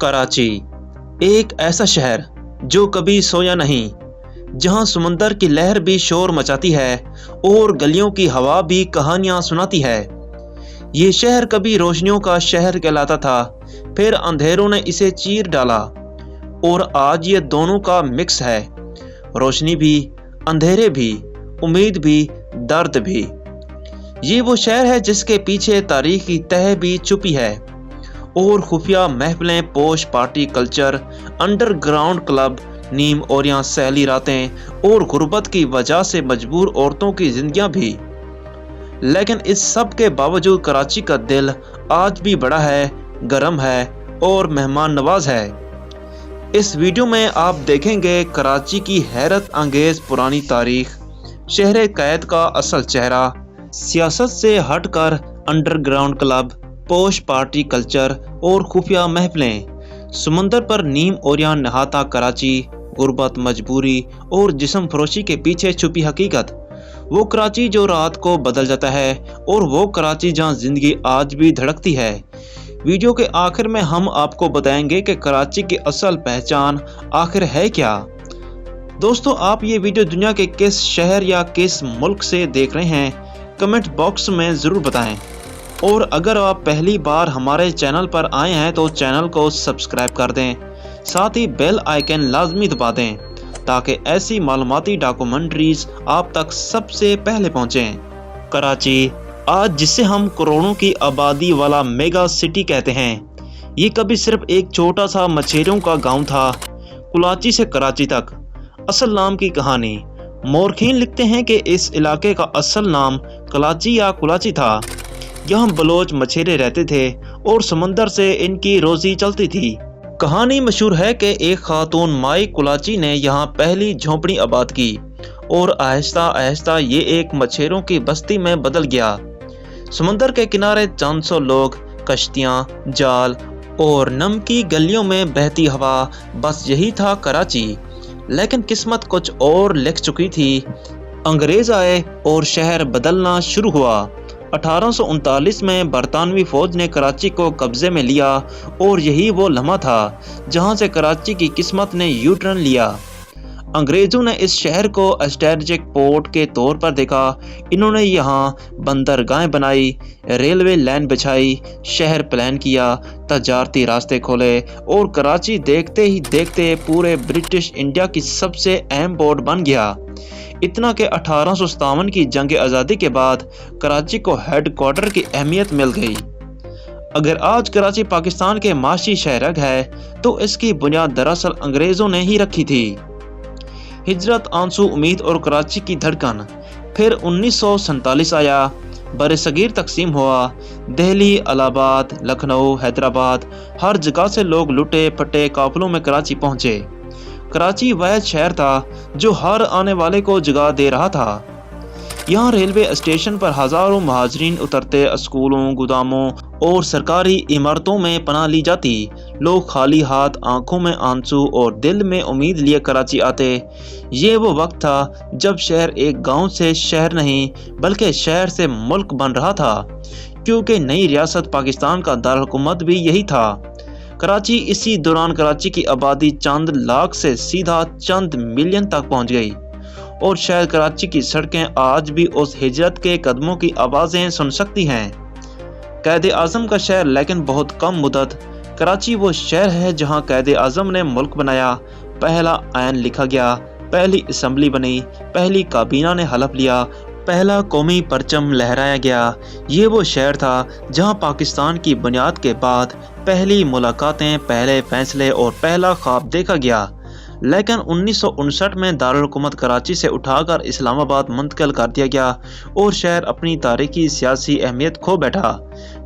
कराची एक ऐसा शहर जो कभी सोया नहीं, जहां समंदर की लहर भी शोर मचाती है और गलियों की हवा भी कहानियां सुनाती है। ये शहर कभी रोशनियों का शहर कहलाता था, फिर अंधेरों ने इसे चीर डाला और आज ये दोनों का मिक्स है। रोशनी भी, अंधेरे भी, उम्मीद भी, दर्द भी। ये वो शहर है जिसके पीछे तारीख की तह भी छुपी है और खुफिया महफिलें, पोश पार्टी कल्चर, अंडरग्राउंड क्लब, नीम और यहाँ सैली रातें और गुर्बत की वजह से मजबूर औरतों की जिंदगियां भी। लेकिन इस सब के बावजूद कराची का दिल आज भी बड़ा है, गर्म है और मेहमान नवाज है। इस वीडियो में आप देखेंगे कराची की हैरत अंगेज पुरानी तारीख, शहर कैद का असल चेहरा, सियासत से हटकर अंडरग्राउंड क्लब, पोश पार्टी कल्चर और खुफिया महफिलें, समंदर पर नीम और यहाँ नहाता कराची, गुर्बत, मजबूरी और जिस्म फरोशी के पीछे छुपी हकीकत। वो कराची जो रात को बदल जाता है और वो कराची जहाँ जिंदगी आज भी धड़कती है। वीडियो के आखिर में हम आपको बताएंगे कि कराची की असल पहचान आखिर है क्या। दोस्तों, आप ये वीडियो दुनिया के किस शहर या किस मुल्क से देख रहे हैं, कमेंट बॉक्स में ज़रूर बताएं। और अगर आप पहली बार हमारे चैनल पर आए हैं तो चैनल को सब्सक्राइब कर दें, साथ ही बेल आइकन लाजमी दबा दें ताकि ऐसी मालूमाती डॉक्यूमेंट्रीज आप तक सबसे पहले पहुंचें। कराची आज जिसे हम करोड़ों की आबादी वाला मेगा सिटी कहते हैं, ये कभी सिर्फ एक छोटा सा मछेरों का गांव था। कुलाची से कराची तक असल नाम की कहानी। मोरखीन लिखते हैं कि इस इलाके का असल नाम कलाची या कुलाची था। यहाँ बलोच मछेरे रहते थे और समंदर से इनकी रोजी चलती थी। कहानी मशहूर है कि एक खातून माई कुलाची ने यहाँ पहली झोंपड़ी आबाद की और आहिस्ता आहिस्ता ये एक मछेरों की बस्ती में बदल गया। समंदर के किनारे 400 लोग, कश्तियाँ, जाल और नम की गलियों में बहती हवा, बस यही था कराची। लेकिन किस्मत कुछ और लिख चुकी थी। अंग्रेज आए और शहर बदलना शुरू हुआ। 1839 में बरतानवी फौज ने कराची को कब्जे में लिया और यही वो लम्हा था जहां से कराची की किस्मत ने यू टर्न लिया। अंग्रेजों ने इस शहर को स्ट्रेटेजिक पोर्ट के तौर पर देखा। इन्होंने यहाँ बंदरगाहें बनाई, रेलवे लाइन बिछाई, शहर प्लान किया, तजारती रास्ते खोले और कराची देखते ही देखते पूरे ब्रिटिश इंडिया की सबसे अहम पोर्ट बन गया। इतना कि 1857 की जंग आज़ादी के बाद कराची को हेडक्वार्टर की अहमियत मिल गई। अगर आज कराची पाकिस्तान के माशी शहरग है तो इसकी बुनियाद दरअसल अंग्रेज़ों ने ही रखी थी। हिजरत, आंसू, उम्मीद और कराची की धड़कन। फिर 1947 आया, बरसगीर तकसीम हुआ। दिल्ली, इलाहाबाद, लखनऊ, हैदराबाद, हर जगह से लोग लुटे पटे काफिलों में कराची पहुंचे। कराची वह शहर था जो हर आने वाले को जगह दे रहा था। यहाँ रेलवे स्टेशन पर हजारों महाजरीन उतरते, स्कूलों, गोदामों और सरकारी इमारतों में पनाह ली जाती। लोग खाली हाथ, आंखों में आंसू और दिल में उम्मीद लिए कराची आते। ये वो वक्त था जब शहर एक गांव से शहर नहीं बल्कि शहर से मुल्क बन रहा था, क्योंकि नई रियासत पाकिस्तान का दारहुकूमत भी यही था। कराची इसी दौरान कराची की आबादी चंद लाख से सीधा चंद मिलियन तक पहुंच गई और शायद कराची की सड़कें आज भी उस हिजरत के कदमों की आवाज़ें सुन सकती हैं। कैद आज़म का शहर, लेकिन बहुत कम मुदत। कराची वो शहर है जहां कैद आज़म ने मुल्क बनाया, पहला आयन लिखा गया, पहली असम्बली बनी, पहली काबीना ने हलफ लिया, पहला कौमी परचम लहराया गया। ये वो शहर था जहां पाकिस्तान की बुनियाद के बाद पहली मुलाकातें, पहले फैसले और पहला ख्वाब देखा गया। लेकिन 1959 में दारुल-हुकूमत कराची से उठाकर इस्लामाबाद मुंतकिल कर दिया गया और शहर अपनी तारीखी सियासी अहमियत खो बैठा,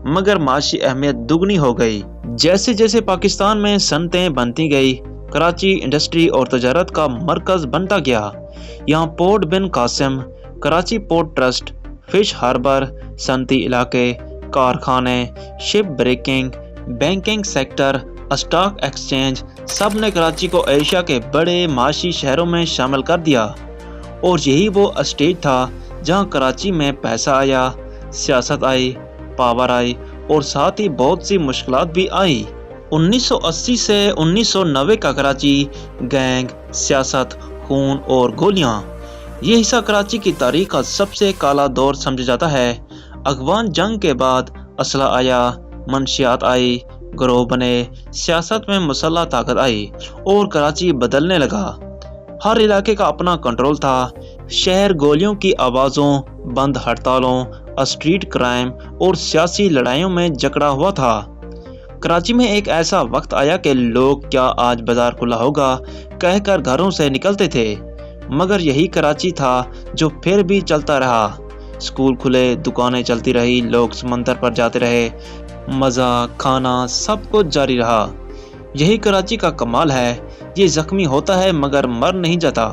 मगर माशी अहमियत दुगनी हो गई। जैसे जैसे पाकिस्तान में सनतें बनती गई, कराची इंडस्ट्री और तजारत का मरकज बनता गया। यहाँ port Bin Qasim, Karachi port trust, fish harbour, सनती इलाके, कारखाने, ship breaking, banking sector, stock exchange, सब ने कराची को एशिया के बड़े माशी शहरों में शामिल कर दिया। और यही वो स्टेज था जहां कराची में पैसा आया, सियासत आई, पावर आई और साथ ही बहुत सी मुश्किलात भी आई। 1980 से 1990 का कराची गैंग, सियासत, खून और गोलियां, ये हिस्सा कराची की तारीख का सबसे काला दौर समझा जाता है। अफगान जंग के बाद असला आया, मंशियात आई, गिरोह बने, सियासत में मुसल्लह ताकत आई और कराची बदलने लगा। हर इलाके का अपना कंट्रोल था। शहर गोलियों की आवाज़ों, बंद हड़तालों, स्ट्रीट क्राइम और सियासी लड़ाइयों में जकड़ा हुआ था। कराची में एक ऐसा वक्त आया कि लोग क्या आज बाजार खुला होगा कहकर घरों से निकलते थे, मगर यही कराची था जो फिर भी चलता रहा। स्कूल खुले, दुकानें चलती रही, लोग समंदर पर जाते रहे, मज़ा, खाना सब कुछ जारी रहा। यही कराची का कमाल है, ये जख्मी होता है मगर मर नहीं जाता।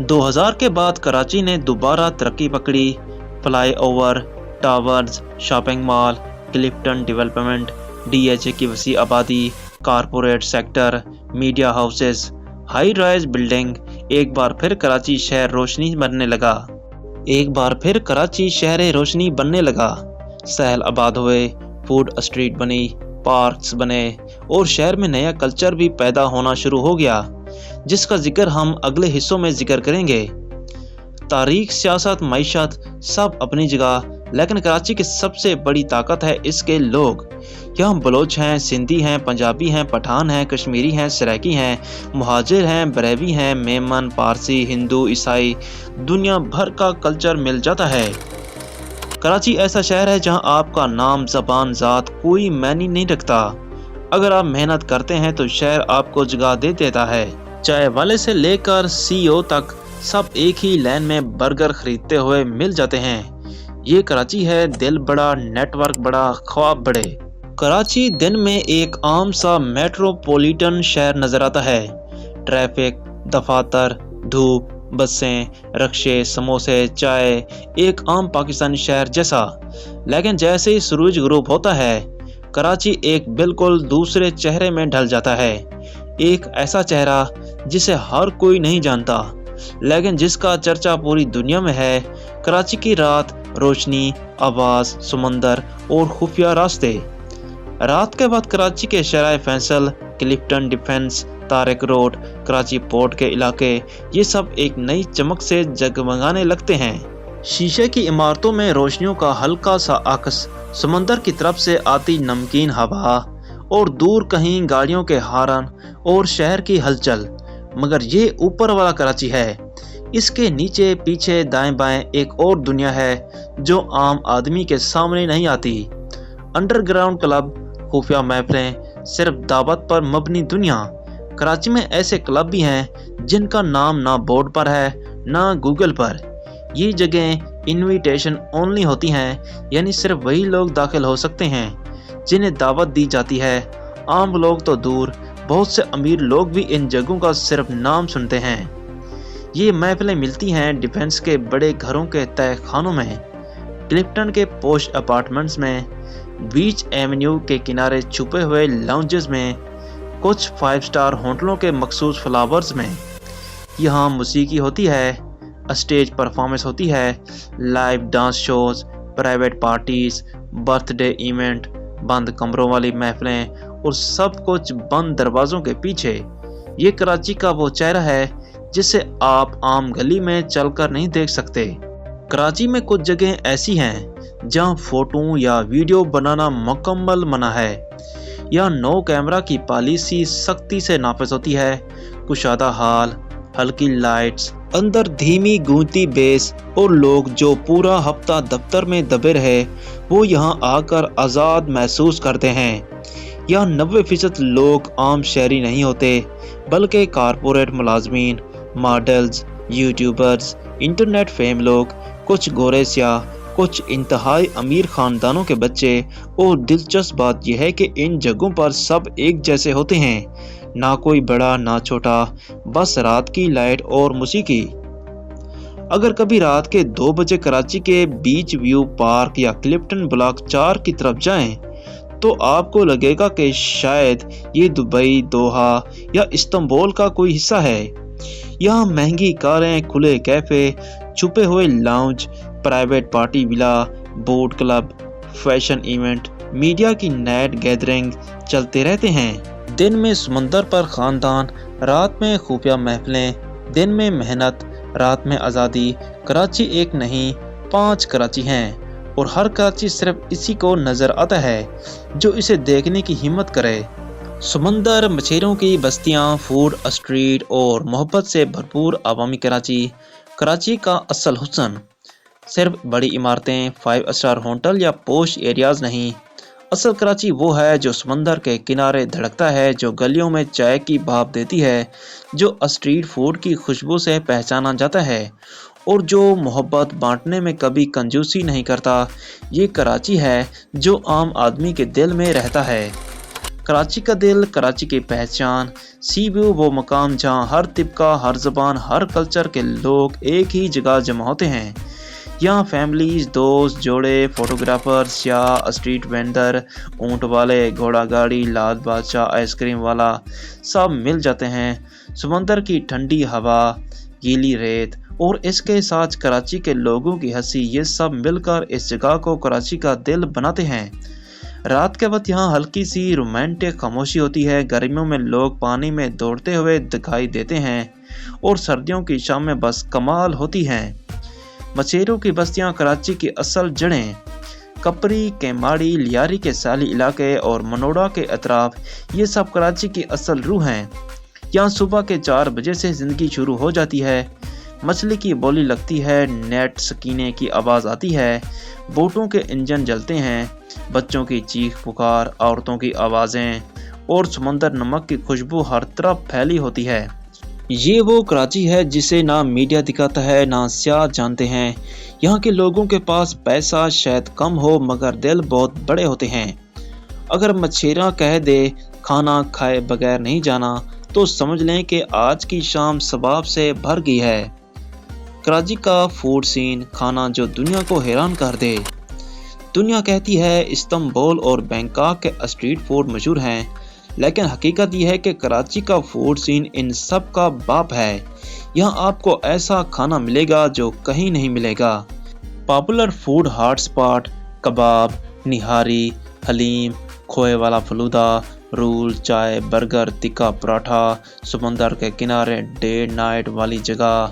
2000 के बाद कराची ने दोबारा तरक्की पकड़ी। Flyover, towers, shopping mall, Clifton development, DHA की वसी आबादी, corporate sector, media houses, high rise building, एक बार फिर कराची शहर रोशनी बनने लगा। सहल आबाद हुए, फूड स्ट्रीट बनी, पार्क्स बने और शहर में नया कल्चर भी पैदा होना शुरू हो गया, जिसका जिक्र हम अगले हिस्सों में जिक्र करेंगे। तारीख, सियासत, मईशत सब अपनी जगह, लेकिन कराची की सबसे बड़ी ताकत है इसके लोग। यहाँ बलोच हैं, सिंधी हैं, पंजाबी हैं, पठान हैं, कश्मीरी हैं, सराइकी हैं, मुहाजिर हैं, बरेवी हैं, मेमन, पारसी, हिंदू, ईसाई, दुनिया भर का कल्चर मिल जाता है। कराची ऐसा शहर है जहाँ आपका नाम, ज़बान, ज़ात कोई मायने नहीं रखता। अगर आप मेहनत करते हैं तो शहर आपको जगह दे देता है। चाय वाले से लेकर CEO तक सब एक ही लाइन में बर्गर खरीदते हुए मिल जाते हैं। ये कराची है, दिल बड़ा, नेटवर्क बड़ा, ख्वाब बड़े। कराची दिन में एक आम सा मेट्रोपॉलिटन शहर नजर आता है। ट्रैफिक, दफातर, धूप, बसें, रक्शे, समोसे, चाय, एक आम पाकिस्तानी शहर जैसा। लेकिन जैसे ही सूरज गुरूब होता है, कराची एक बिल्कुल दूसरे चेहरे में ढल जाता है। एक ऐसा चेहरा जिसे हर कोई नहीं जानता, लेकिन जिसका चर्चा पूरी दुनिया में है। कराची की रात, रोशनी, आवाज़, समंदर और खुफिया रास्ते। रात के बाद कराची के शराय फैसल, क्लिफ्टन डिफेंस, तारिक रोड, कराची पोर्ट के इलाके, ये सब एक नई चमक से जगमगाने लगते हैं। शीशे की इमारतों में रोशनियों का हल्का सा अक्स, समंदर की तरफ से आती नमकीन हवा और दूर कहीं गाड़ियों के हॉर्न और शहर की हलचल। मगर ये ऊपर वाला कराची है। इसके नीचे, पीछे, दाएं बाएं एक और दुनिया है जो आम आदमी के सामने नहीं आती। अंडरग्राउंड क्लब, खुफिया महफिलें, सिर्फ दावत पर मबनी दुनिया। कराची में ऐसे क्लब भी हैं जिनका नाम ना बोर्ड पर है ना गूगल पर। ये जगह इनविटेशन ओनली होती हैं, यानी सिर्फ वही लोग दाखिल हो सकते हैं जिन्हें दावत दी जाती है। आम लोग तो दूर, बहुत से अमीर लोग भी इन जगहों का सिर्फ नाम सुनते हैं। ये महफिलें मिलती हैं डिफेंस के बड़े घरों के तय खानों में, क्लिफ्टन के पोश अपार्टमेंट्स में, बीच एवेन्यू के किनारे छुपे हुए लाउंजेस में, कुछ 5 स्टार होटलों के मखसूस फ्लावर्स में। यहाँ मौसीकी होती है, स्टेज परफॉर्मेंस होती है, live dance shows, private parties, birthday event, बंद कमरों वाली महफिलें और सब कुछ बंद दरवाजों के पीछे। ये कराची का वो चेहरा है जिसे आप आम गली में चलकर नहीं देख सकते। कराची में कुछ जगह ऐसी हैं जहां फोटो या वीडियो बनाना मुकम्मल मना है। यहाँ नो कैमरा की पॉलिसी सख्ती से नाफिज होती है। कुशादा हाल, हल्की लाइट्स, अंदर धीमी गूंजती बेस और लोग जो पूरा हफ्ता दफ्तर में दबे रहे वो यहाँ आकर आज़ाद महसूस करते हैं। यहाँ 90% लोग आम शहरी नहीं होते, बल्कि कारपोरेट मुलाजमीन, मॉडल्स, यूट्यूबर्स, इंटरनेट फेम लोग, कुछ गोरे स्याह, कुछ इंतहाई अमीर खानदानों के बच्चे। और दिलचस्प बात यह है कि इन जगहों पर सब एक जैसे होते हैं, ना कोई बड़ा ना छोटा, बस रात की लाइट और मौसीकी। अगर कभी रात के 2 बजे कराची के बीच व्यू पार्क या क्लिफ्टन ब्लॉक 4 की तरफ जाएं, तो आपको लगेगा कि शायद ये दुबई, दोहा या इस्तांबुल का कोई हिस्सा है। यहाँ महंगी कारें, खुले कैफे, छुपे हुए lounge, private party villa, boat club, fashion event, media کی نائٹ گیدرنگ چلتے رہتے ہیں۔ دن میں سمندر پر خاندان، رات میں خفیہ محفلیں، دن میں محنت، رات میں آزادی۔ کراچی ایک نہیں 5 کراچی ہیں، اور ہر کراچی صرف اسی کو نظر آتا ہے جو اسے دیکھنے کی ہمت کرے۔ سمندر، مچھیروں کی بستیاں، فوڈ اسٹریٹ اور محبت سے بھرپور عوامی کراچی۔ کراچی کا اصل حسن صرف بڑی عمارتیں، 5 اسٹار ہوٹل یا پوش ایریاز نہیں۔ اصل کراچی وہ ہے جو سمندر کے کنارے دھڑکتا ہے، جو گلیوں میں چائے کی بھاپ دیتی ہے، جو اسٹریٹ فوڈ کی خوشبو سے پہچانا جاتا ہے، اور جو محبت بانٹنے میں کبھی کنجوسی نہیں کرتا۔ یہ کراچی ہے جو عام آدمی کے دل میں رہتا ہے۔ کراچی کا دل، کراچی کی پہچان، سی ویو وہ مقام جہاں ہر طبقہ، ہر زبان، ہر کلچر کے لوگ ایک ہی جگہ جمع ہوتے ہیں۔ یہاں فیملیز، دوست، جوڑے، فوٹوگرافر، سیاح، اسٹریٹ وینڈر، اونٹ والے، گھوڑا گاڑی، لاد بادشاہ، آئس کریم والا، سب مل جاتے ہیں۔ سمندر کی ٹھنڈی ہوا، گیلی ریت اور اس کے ساتھ کراچی کے لوگوں کی ہنسی، یہ سب مل کر اس جگہ کو کراچی کا دل بناتے ہیں۔ رات کے وقت یہاں ہلکی سی رومانٹک خاموشی ہوتی ہے۔ گرمیوں میں لوگ پانی میں دوڑتے ہوئے دکھائی دیتے ہیں، اور سردیوں کی شامیں بس کمال ہوتی ہیں۔ مچھیروں کی بستیاں کراچی کی اصل جڑیں۔ کپری، کیماڑی، لیاری کے ساحلی علاقے اور منوڑا کے اطراف، یہ سب کراچی کی اصل روح ہیں۔ یہاں صبح کے 4 بجے سے زندگی شروع ہو جاتی ہے۔ مچھلی کی بولی لگتی ہے، نیٹ سکینے کی آواز آتی ہے، بوٹوں کے انجن جلتے ہیں، بچوں کی چیخ پکار، عورتوں کی آوازیں، اور سمندر نمک کی خوشبو ہر طرف پھیلی ہوتی ہے۔ یہ وہ کراچی ہے جسے نہ میڈیا دکھاتا ہے، نہ سیاح جانتے ہیں۔ یہاں کے لوگوں کے پاس پیسہ شاید کم ہو، مگر دل بہت بڑے ہوتے ہیں۔ اگر مچھیرا کہہ دے کھانا کھائے بغیر نہیں جانا، تو سمجھ لیں کہ آج کی شام ثواب سے بھر گئی ہے۔ کراچی کا فوڈ سین، کھانا جو دنیا کو حیران کر دے۔ دنیا کہتی ہے استنبول اور بینکاک کے اسٹریٹ فوڈ مشہور ہیں، لیکن حقیقت یہ ہے کہ کراچی کا فوڈ سین ان سب کا باپ ہے۔ یہاں آپ کو ایسا کھانا ملے گا جو کہیں نہیں ملے گا۔ پاپولر فوڈ ہاٹ سپاٹ، کباب، نہاری، حلیم، کھوئے والا فلودہ، رول، چائے، برگر، تکا پراٹھا، سمندر کے کنارے ڈے نائٹ والی جگہ۔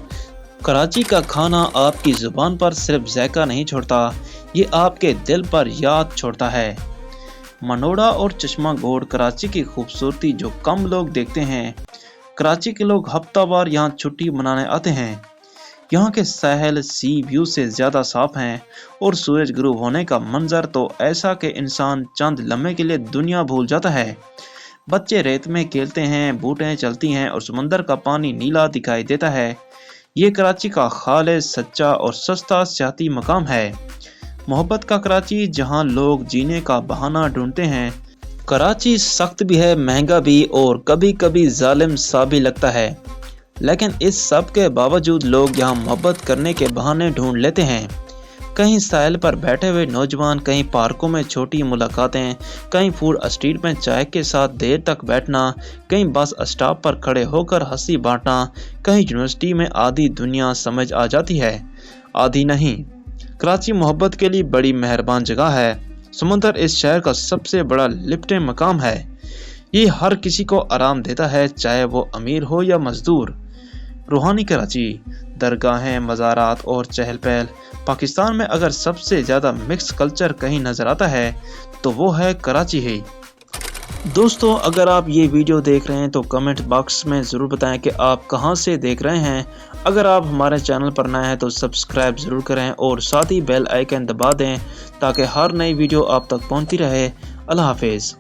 کراچی کا کھانا آپ کی زبان پر صرف ذائقہ نہیں چھوڑتا، یہ آپ کے دل پر یاد چھوڑتا ہے۔ منوڑا اور چشمہ گوڑ کراچی کی خوبصورتی جو کم لوگ دیکھتے ہیں۔ کراچی کے لوگ ہفتہ وار یہاں چھٹی منانے آتے ہیں۔ یہاں کے ساحل سی ویو سے زیادہ صاف ہیں، اور سورج غروب ہونے کا منظر تو ایسا کہ انسان چند لمحے کے لیے دنیا بھول جاتا ہے۔ بچے ریت میں کھیلتے ہیں، بوٹیں چلتی ہیں، اور سمندر کا پانی نیلا دکھائی دیتا ہے۔ یہ کراچی کا خالص، سچا اور سستا سیاحتی مقام ہے۔ محبت کا کراچی جہاں لوگ جینے کا بہانہ ڈھونڈتے ہیں۔ کراچی سخت بھی ہے، مہنگا بھی، اور کبھی کبھی ظالم سا بھی لگتا ہے، لیکن اس سب کے باوجود لوگ یہاں محبت کرنے کے بہانے ڈھونڈ لیتے ہیں۔ کہیں ساحل پر بیٹھے ہوئے نوجوان، کہیں پارکوں میں چھوٹی ملاقاتیں، کہیں فوڈ اسٹریٹ میں چائے کے ساتھ دیر تک بیٹھنا، کہیں بس اسٹاپ پر کھڑے ہو کر ہنسی بانٹنا، کہیں یونیورسٹی میں آدھی دنیا سمجھ آ جاتی ہے، آدھی نہیں۔ کراچی محبت کے لیے بڑی مہربان جگہ ہے۔ سمندر اس شہر کا سب سے بڑا لفٹنگ مقام ہے۔ یہ ہر کسی کو آرام دیتا ہے، چاہے وہ امیر ہو یا مزدور۔ روحانی کراچی، درگاہیں، مزارات اور چہل پہل۔ پاکستان میں اگر سب سے زیادہ مکس کلچر کہیں نظر آتا ہے تو وہ ہے کراچی ہی۔ دوستو، اگر آپ یہ ویڈیو دیکھ رہے ہیں تو کمنٹ باکس میں ضرور بتائیں کہ آپ کہاں سے دیکھ رہے ہیں۔ اگر آپ ہمارے چینل پر نئے ہیں تو سبسکرائب ضرور کریں، اور ساتھ ہی بیل آئیکن دبا دیں تاکہ ہر نئی ویڈیو آپ تک پہنچتی رہے۔ اللہ حافظ۔